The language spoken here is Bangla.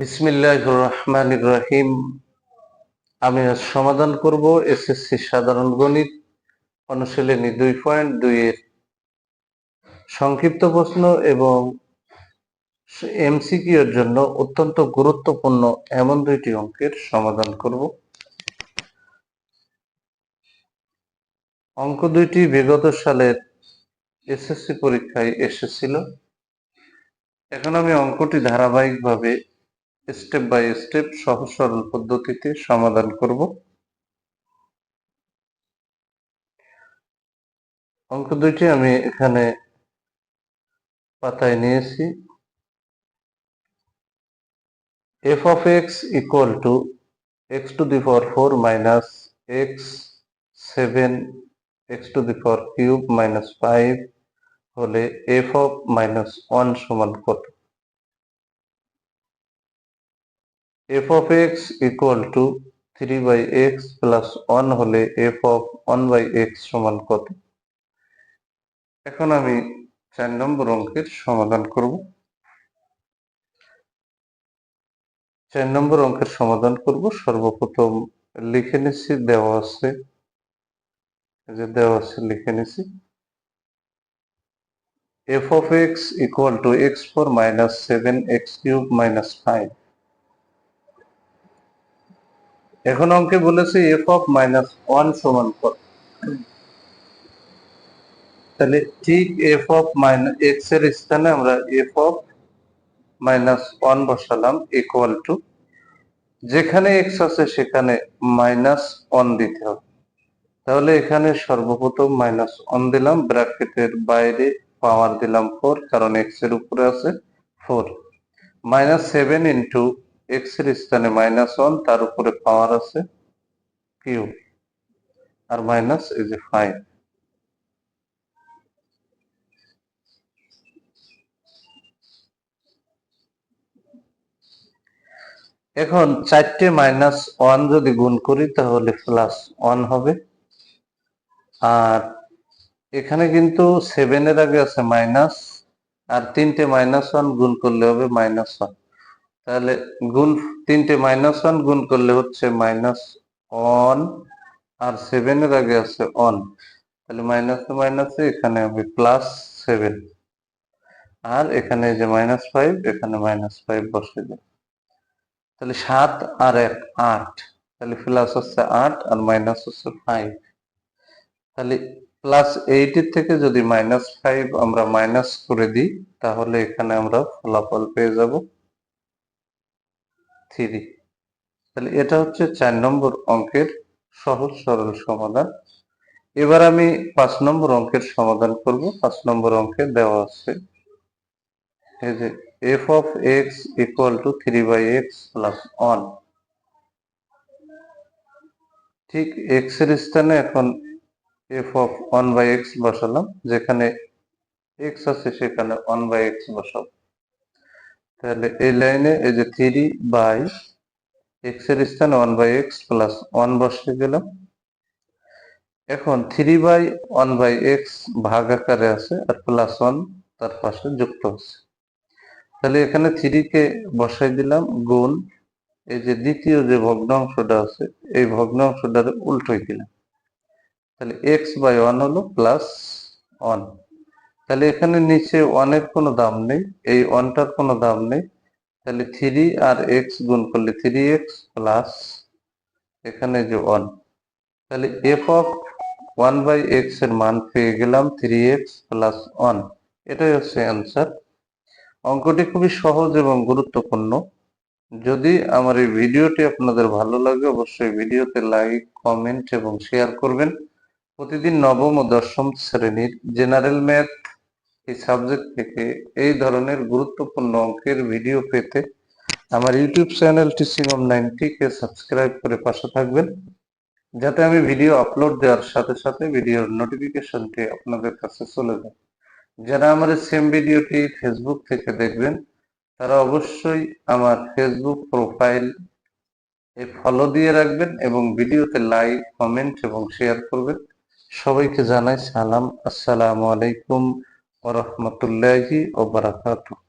বিসমিল্লাহির রহমানির রহিম। আমি আজ সমাধান করব এসএসসি সাধারণ গণিত অনুশীলনী 2.2 এর সংক্ষিপ্ত প্রশ্ন এবং এমসিকিউ এর জন্য অত্যন্ত গুরুত্বপূর্ণ এমন দুইটি অঙ্কের সমাধান করব। অঙ্ক দুইটি বিগত সালের এসএসসি পরীক্ষায় এসেছিল। এখন আমি অঙ্কটি ধারাবাহিকভাবে স্টেপ বাই স্টেপ সহজ সরল পদ্ধতিতে সমাধান করব। অঙ্ক দুইটি আমি এখানে পাতায় নিয়েছি। f of x equal to x to the power 4 minus x 7 x to the power cube minus 5 হলে f of minus 1 সমান কত? f of x equal to 3 by x plus 1 হলে f of 1 by x সমান কত? এখন আমি 4 নম্বর অঙ্কের সমাধান করব। 4 নম্বর অঙ্কের সমাধান করব। সর্বপ্রথম লিখে নিচ্ছি, দেওয়া আছে, লিখে নিচ্ছি f of x equal to x4 minus 7 x cube minus 5। এখন অঙ্কে বলেছে f of minus 1 সমান কত? তাহলে ঠিক f of minus x এর স্থানে আমরা f of minus 1 বসালাম equal to, যেখানে x আছে সেখানে minus 1 দিতে হবে। তাহলে এখানে সর্বপ্রথম minus 1 দিলাম, ব্র্যাকেটের বাইরে পাওয়ার দিলাম 4, কারণ x এর উপরে আছে 4, minus 7 into x এর স্থানে minus 1, তার উপরে পাওয়ার আছে কিউব, আর মাইনাস এই যে 5। এখন 4টে মাইনাস 1 যদি গুণ করি তাহলে প্লাস 1 হবে। আর এখানে কিন্তু 7 এর আগে আছে মাইনাস, আর 3টে মাইনাস 1 গুণ করলে হবে মাইনাস 1। তাহলে গুণ 3টে মাইনাস 1 গুণ করলে হচ্ছে মাইনাস 1, আর 7 এর আগে আছে 1, তাহলে মাইনাসে মাইনাসে এখানে হবে প্লাস 7, আর এখানে যে মাইনাস 5, এখানে মাইনাস 5 বসে দেব। তাহলে 7 আর 1 8, তাহলে প্লাস হচ্ছে 8 আর মাইনাস হচ্ছে 5। তাহলে প্লাস 8 এর থেকে যদি মাইনাস 5 আমরা মাইনাস করে দিই তাহলে এখানে আমরা ফলাফল পেয়ে যাব 3। তাহলে এটা হচ্ছে 4 নম্বর অঙ্কের সহজ সরল সমাধান। এবার আমি 5 নম্বর অঙ্কের সমাধান করব। 5 নম্বর অঙ্কে দেওয়া আছে এই যে f of x equal to 3 by x plus 1। ঠিক x এর স্থানে এখন f of 1 by x বসালাম, যেখানে x আছে সেখানে 1 by x বসাবো। তাহলে এই লাইনে এই যে 3 by x এর স্থানে 1 by x plus 1 বসিয়ে দিলাম। এখন 3 by 1 by x ভাগ আকারে আছে, আর প্লাস 1 তার পাশে যুক্ত আছে। তাহলে এখানে 3 কে বসাই দিলাম গুণ এই যে দ্বিতীয় যে ভগ্নাংশটা আছে এই ভগ্নাংশটার উল্টোই দিলাম। তাহলে x by 1 হলো প্লাস 1। তাহলে এখানে নিচে 1 এর কোনো দাম নেই, এই 1টার কোনো দাম নেই। তাহলে 3 আর x গুণ করলে 3x প্লাস এখানে যে 1। তাহলে f of 1 by x এর মান পেয়ে গেলাম 3x প্লাস 1। এটাই হচ্ছে অ্যান্সার। অঙ্কটি খুবই সহজ এবং গুরুত্বপূর্ণ। যদি আমার এই ভিডিওটি আপনাদের ভালো লাগে অবশ্যই ভিডিওতে লাইক, কমেন্ট এবং শেয়ার করবেন। প্রতিদিন নবম ও দশম শ্রেণীর জেনারেল ম্যাথ এই সাবজেক্ট থেকে এই ধরনের গুরুত্বপূর্ণ অঙ্কের ভিডিও পেতে আমার YouTube channel teaching of 90 K subscribe করে পাশে থাকবেন, যাতে আমি ভিডিও আপলোড দেওয়ার সাথে সাথে ভিডিওর নোটিফিকেশনটি আপনাদের কাছে চলে যায়। যারা আমার সেম ভিডিওটি ফেসবুক থেকে দেখবেন তারা অবশ্যই আমার ফেসবুক প্রোফাইল ফলো দিয়ে রাখবেন এবং ভিডিওতে লাইক, কমেন্ট এবং শেয়ার করবেন। সবাইকে জানাই সালাম, আসসালামু আলাইকুম ওয়া রাহমাতুল্লাহি ওয়া বারাকাতুহু।